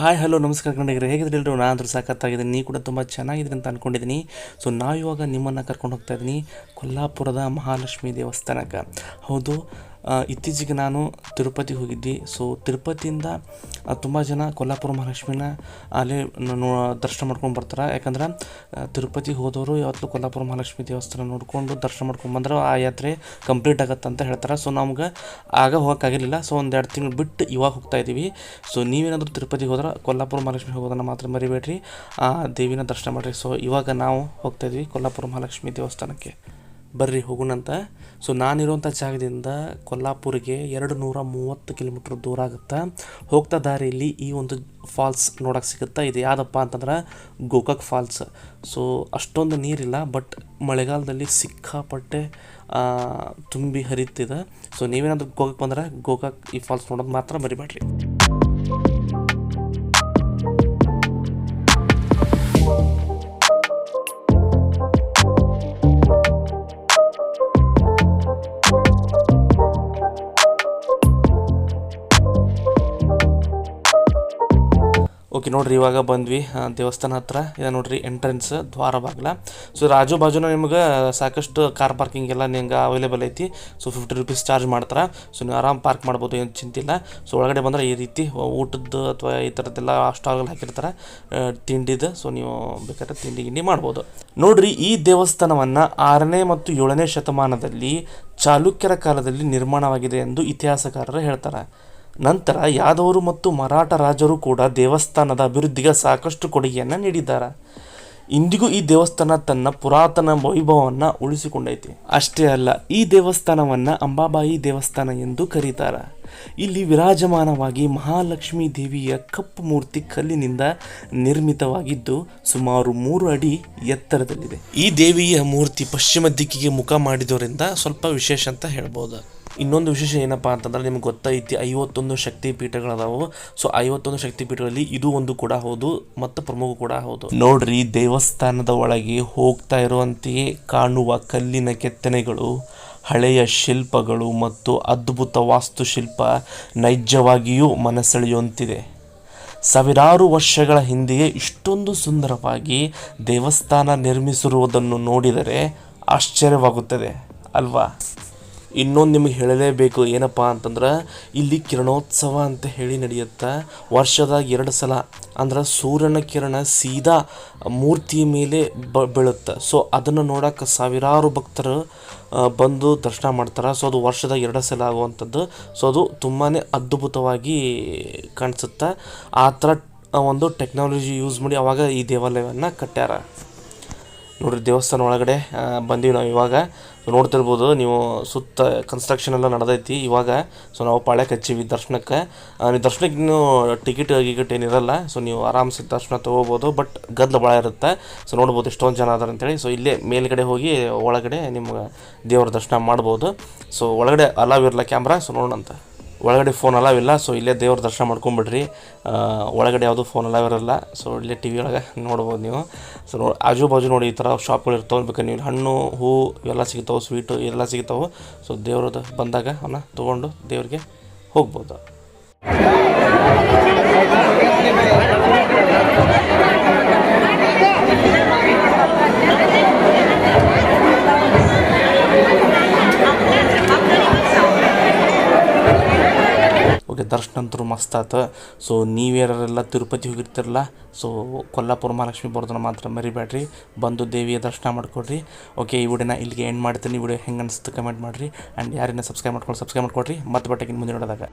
Hi hello ನಮಸ್ಕಾರ ಕನ್ನಡಿಗರೇ, ಹೇಗಿದ್ದಿಲ್ಲರೂ ನಾನು ಅಂದರೂ ಸಾಕತ್ತಾಗಿದ್ದೀನಿ. ನೀವು ಕೂಡ ತುಂಬ ಚೆನ್ನಾಗಿದ್ದೀನಿ ಅಂತ ಅಂದ್ಕೊಂಡಿದ್ದೀನಿ. ಸೊ ನಾವಿವಾಗ ನಿಮ್ಮನ್ನು ಕರ್ಕೊಂಡು ಹೋಗ್ತಾ ಇದ್ದೀನಿ ಕೊಲ್ಲಾಪುರದ ಮಹಾಲಕ್ಷ್ಮಿ ದೇವಸ್ಥಾನಕ್ಕೆ. ಹೌದು, ಇತ್ತೀಚೆಗೆ ನಾನು ತಿರುಪತಿಗೆ ಹೋಗಿದ್ದೆ. ಸೊ ತಿರುಪತಿಯಿಂದ ತುಂಬ ಜನ ಕೊಲ್ಲಾಪುರ ಮಹಾಲಕ್ಷ್ಮಿನ ಅಲ್ಲೇ ದರ್ಶನ ಮಾಡ್ಕೊಂಡು ಬರ್ತಾರೆ. ಯಾಕಂದ್ರೆ ತಿರುಪತಿಗೆ ಹೋದವರು ಯಾವತ್ತೂ ಕೊಲ್ಲಾಪುರ ಮಹಾಲಕ್ಷ್ಮಿ ದೇವಸ್ಥಾನ ನೋಡಿಕೊಂಡು ದರ್ಶನ ಮಾಡ್ಕೊಂಡು ಬಂದ್ರೆ ಆ ಯಾತ್ರೆ ಕಂಪ್ಲೀಟ್ ಆಗತ್ತೆ ಅಂತ ಹೇಳ್ತಾರೆ. ಸೊ ನಮ್ಗೆ ಆಗ ಹೋಗೋಕ್ಕಾಗಿರಲಿಲ್ಲ. ಸೊ 1-2 ತಿಂಗಳು ಬಿಟ್ಟು ಇವಾಗ ಹೋಗ್ತಾ ಇದ್ದೀವಿ. ಸೊ ನೀವೇನಾದರೂ ತಿರುಪತಿಗೆ ಹೋದ್ರೆ ಕೊಲ್ಲಾಪುರ ಮಹಾಲಕ್ಷ್ಮಿ ಹೋಗೋದನ್ನು ಮಾತ್ರ ಮರಿಬೇಡ್ರಿ, ಆ ದೇವಿನ ದರ್ಶನ ಮಾಡಿರಿ. ಸೊ ಇವಾಗ ನಾವು ಹೋಗ್ತಾ ಇದ್ವಿ ಕೊಲ್ಲಾಪುರ ಮಹಾಲಕ್ಷ್ಮಿ ದೇವಸ್ಥಾನಕ್ಕೆ. ಬರ್ರಿ ಹೋಗೋಣಂತ. ಸೊ ನಾನಿರುವಂಥ ಜಾಗದಿಂದ ಕೊಲ್ಲಾಪುರಿಗೆ 230 ಕಿಲೋಮೀಟ್ರ್ ದೂರ ಆಗುತ್ತೆ. ಹೋಗ್ತಾ ದಾರಿಯಲ್ಲಿ ಈ ಒಂದು ಫಾಲ್ಸ್ ನೋಡೋಕೆ ಸಿಗುತ್ತೆ. ಇದು ಯಾವುದಪ್ಪ ಅಂತಂದ್ರೆ ಗೋಕಾಕ್ ಫಾಲ್ಸ್. ಸೊ ಅಷ್ಟೊಂದು ನೀರಿಲ್ಲ, ಬಟ್ ಮಳೆಗಾಲದಲ್ಲಿ ಸಿಕ್ಕಾಪಟ್ಟೆ ತುಂಬಿ ಹರಿತಿದೆ. ಸೊ ನೀವೇನಾದರೂ ಗೋಕಾಕ್ ಬಂದ್ರೆ ಗೋಕಾಕ್ ಈ ಫಾಲ್ಸ್ ನೋಡೋದು ಮಾತ್ರ ಮರಿಬೇಡ್ರಿ. ಓಕೆ ನೋಡಿರಿ, ಇವಾಗ ಬಂದ್ವಿ ದೇವಸ್ಥಾನ ಹತ್ರ. ಇದೆ ನೋಡಿರಿ ಎಂಟ್ರೆನ್ಸ್, ದ್ವಾರ ಬಾಗಿಲ. ಸೊ ಆಜು ಬಾಜುನ ನಿಮ್ಗೆ ಸಾಕಷ್ಟು ಕಾರ್ ಪಾರ್ಕಿಂಗ್ ಎಲ್ಲ ನಿಮ್ಗೆ ಅವೈಲೇಬಲ್ ಐತಿ. ಸೊ 50 ರೂಪೀಸ್ ಚಾರ್ಜ್ ಮಾಡ್ತಾರೆ. ಸೊ ನೀವು ಆರಾಮ್ ಪಾರ್ಕ್ ಮಾಡ್ಬೋದು, ಏನು ಚಿಂತಿಲ್ಲ. ಸೊ ಒಳಗಡೆ ಬಂದರೆ ಈ ರೀತಿ ಊಟದ್ದು ಅಥವಾ ಈ ಥರದ್ದೆಲ್ಲ ಸ್ಟಾಲ್ಗಳು ಹಾಕಿರ್ತಾರೆ ತಿಂಡಿದು. ಸೊ ನೀವು ಬೇಕಾದ್ರೆ ತಿಂಡಿ ಮಾಡ್ಬೋದು. ನೋಡಿರಿ, ಈ ದೇವಸ್ಥಾನವನ್ನು 6ನೇ ಮತ್ತು 7ನೇ ಶತಮಾನದಲ್ಲಿ ಚಾಲುಕ್ಯರ ಕಾಲದಲ್ಲಿ ನಿರ್ಮಾಣವಾಗಿದೆ ಎಂದು ಇತಿಹಾಸಕಾರರು ಹೇಳ್ತಾರೆ. ನಂತರ ಯಾದವರು ಮತ್ತು ಮರಾಠ ರಾಜರು ಕೂಡ ದೇವಸ್ಥಾನದ ಅಭಿವೃದ್ಧಿಗೆ ಸಾಕಷ್ಟು ಕೊಡುಗೆಯನ್ನು ನೀಡಿದ್ದಾರೆ. ಇಂದಿಗೂ ಈ ದೇವಸ್ಥಾನ ತನ್ನ ಪುರಾತನ ವೈಭವವನ್ನು ಉಳಿಸಿಕೊಂಡೈತಿ. ಅಷ್ಟೇ ಅಲ್ಲ, ಈ ದೇವಸ್ಥಾನವನ್ನು ಅಂಬಾಬಾಯಿ ದೇವಸ್ಥಾನ ಎಂದು ಕರೀತಾರೆ. ಇಲ್ಲಿ ವಿರಾಜಮಾನವಾಗಿ ಮಹಾಲಕ್ಷ್ಮೀ ದೇವಿಯ ಕಪ್ಪು ಮೂರ್ತಿ ಕಲ್ಲಿನಿಂದ ನಿರ್ಮಿತವಾಗಿದ್ದು ಸುಮಾರು 3 ಅಡಿ ಎತ್ತರದಲ್ಲಿದೆ. ಈ ದೇವಿಯ ಮೂರ್ತಿ ಪಶ್ಚಿಮ ದಿಕ್ಕಿಗೆ ಮುಖ ಮಾಡಿದವರಿಂದ ಸ್ವಲ್ಪ ವಿಶೇಷ ಅಂತ ಹೇಳ್ಬೋದು. ಇನ್ನೊಂದು ವಿಶೇಷ ಏನಪ್ಪ ಅಂತಂದ್ರೆ, ನಿಮ್ಗೆ ಗೊತ್ತೈತಿ 51 ಶಕ್ತಿ ಪೀಠಗಳದಾವು. ಸೊ 51 ಶಕ್ತಿ ಪೀಠಗಳಲ್ಲಿ ಇದು ಒಂದು ಕೂಡ ಹೌದು ಮತ್ತು ಪ್ರಮುಖ ಕೂಡ ಹೌದು. ನೋಡ್ರಿ, ದೇವಸ್ಥಾನದ ಒಳಗೆ ಹೋಗ್ತಾ ಇರುವಂತೆಯೇ ಕಾಣುವ ಕಲ್ಲಿನ ಕೆತ್ತನೆಗಳು, ಹಳೆಯ ಶಿಲ್ಪಗಳು ಮತ್ತು ಅದ್ಭುತ ವಾಸ್ತುಶಿಲ್ಪ ನೈಜವಾಗಿಯೂ ಮನಸೆಳೆಯುವಂತಿದೆ. ಸಾವಿರಾರು ವರ್ಷಗಳ ಹಿಂದೆಯೇ ಇಷ್ಟೊಂದು ಸುಂದರವಾಗಿ ದೇವಸ್ಥಾನ ನಿರ್ಮಿಸಿರುವುದನ್ನು ನೋಡಿದರೆ ಆಶ್ಚರ್ಯವಾಗುತ್ತದೆ ಅಲ್ವಾ? ಇನ್ನೊಂದು ನಿಮಗೆ ಹೇಳಲೇಬೇಕು, ಏನಪ್ಪ ಅಂತಂದ್ರೆ ಇಲ್ಲಿ ಕಿರಣೋತ್ಸವ ಅಂತ ಹೇಳಿ ನಡೆಯುತ್ತೆ. ವರ್ಷದಾಗ 2 ಸಲ. ಅಂದ್ರೆ ಸೂರ್ಯನ ಕಿರಣ ಸೀದಾ ಮೂರ್ತಿಯ ಮೇಲೆ ಬೀಳುತ್ತೆ. ಸೊ ಅದನ್ನು ನೋಡೋಕೆ ಸಾವಿರಾರು ಭಕ್ತರು ಬಂದು ದರ್ಶನ ಮಾಡ್ತಾರೆ. ಸೊ ಅದು ವರ್ಷದಾಗ 2 ಸಲ ಆಗುವಂಥದ್ದು. ಸೊ ಅದು ತುಂಬಾ ಅದ್ಭುತವಾಗಿ ಕಾಣಿಸುತ್ತೆ. ಆ ಥರ ಒಂದು ಟೆಕ್ನಾಲಜಿ ಯೂಸ್ ಮಾಡಿ ಅವಾಗ ಈ ದೇವಾಲಯವನ್ನು ಕಟ್ಟ್ಯಾರ. ನೋಡಿರಿ, ದೇವಸ್ಥಾನ ಒಳಗಡೆ ಬಂದೀವಿ ನಾವು ಇವಾಗ. ಸೊ ನೋಡ್ತಿರ್ಬೋದು ನೀವು, ಸುತ್ತ ಕನ್ಸ್ಟ್ರಕ್ಷನ್ ಎಲ್ಲ ನಡೆದೈತಿ ಇವಾಗ. ಸೊ ನಾವು ಪಾಳ್ಯಕ್ಕೆ ಹಚ್ಚೀವಿ ದರ್ಶನಕ್ಕೆ. ನೀವು ದರ್ಶನಕ್ಕೆ ಇನ್ನೂ ಟಿಕೆಟ್ ಏನಿರಲ್ಲ. ಸೊ ನೀವು ಆರಾಮ್ಸೆ ದರ್ಶನ ತೊಗೋಬೋದು, ಬಟ್ ಗದ್ದಲ ಭಾಳ ಇರುತ್ತೆ. ಸೊ ನೋಡ್ಬೋದು ಎಷ್ಟೊಂದು ಜನ ಅದಾರೆ ಅಂತೇಳಿ. ಸೊ ಇಲ್ಲೇ ಮೇಲ್ಗಡೆ ಹೋಗಿ ಒಳಗಡೆ ನಿಮ್ಗೆ ದೇವರ ದರ್ಶನ ಮಾಡ್ಬೋದು. ಸೊ ಒಳಗಡೆ ಅಲಾವ್ ಇರಲ್ಲ ಕ್ಯಾಮ್ರಾ. ಸೊ ನೋಡೋಣಂತ. ಒಳಗಡೆ ಫೋನ್ ಅಲಾವ್ ಇಲ್ಲ. ಸೊ ಇಲ್ಲೇ ದೇವ್ರ ದರ್ಶನ ಮಾಡ್ಕೊಂಬಿಡ್ರಿ. ಒಳಗಡೆ ಯಾವುದೂ ಫೋನ್ ಅಲಾವ್ ಇರಲ್ಲ. ಸೊ ಇಲ್ಲೇ ಟಿ ವಿ ಒಳಗೆ ನೋಡ್ಬೋದು ನೀವು. ಸೊ ಆಜು ಬಾಜು ನೋಡಿ ಈ ಥರ ಶಾಪ್ಗಳು ಇರ್ತಾವೆ. ಬೇಕಾದ್ರೆ ನೀವು ಹಣ್ಣು, ಹೂ ಇವೆಲ್ಲ ಸಿಗ್ತಾವೆ, ಸ್ವೀಟು ಎಲ್ಲ ಸಿಗ್ತಾವೆ. ಸೊ ದೇವ್ರದ್ದು ಬಂದಾಗ ಅವನ್ನ ತೊಗೊಂಡು ದೇವ್ರಿಗೆ ಹೋಗ್ಬೋದು. ಓಕೆ, ದರ್ಶನ ಅಂತೂ ಮಸ್ತ್ ಆಯ್ತು. ಸೊ ನೀವ್ಯಾರೆಲ್ಲ ತಿರುಪತಿ ಹೋಗಿರ್ತಿರಲ್ಲ, ಸೊ ಕೊಲ್ಲಾಪುರ ಮಹಾಲಕ್ಷ್ಮಿ ಬರೋದನ್ನ ಮಾತ್ರ ಮರಿಬೇಡ್ರಿ. ಬಂದು ದೇವಿಯ ದರ್ಶನ ಮಾಡ್ಕೊಡ್ರಿ. ಓಕೆ, ಈ ವಿಡಿಯೋನ ಇಲ್ಲಿಗೆ ಎಂಡ್ ಮಾಡ್ತೀನಿ. ಈ ವಿಡಿಯೋ ಹೆಂಗೆ ಅನಿಸ್ತು ಕಮೆಂಟ್ ಮಾಡಿರಿ. ಆ್ಯಂಡ್ ಯಾರನ್ನ ಸಬ್ಸ್ಕ್ರೈಬ್ ಮಾಡ್ಕೊಳ್ರಿ. ಮತ್ತೆ ಬಟ್ಟೆಗಿನ ಮುಂದೆ ನೋಡಿದಾಗ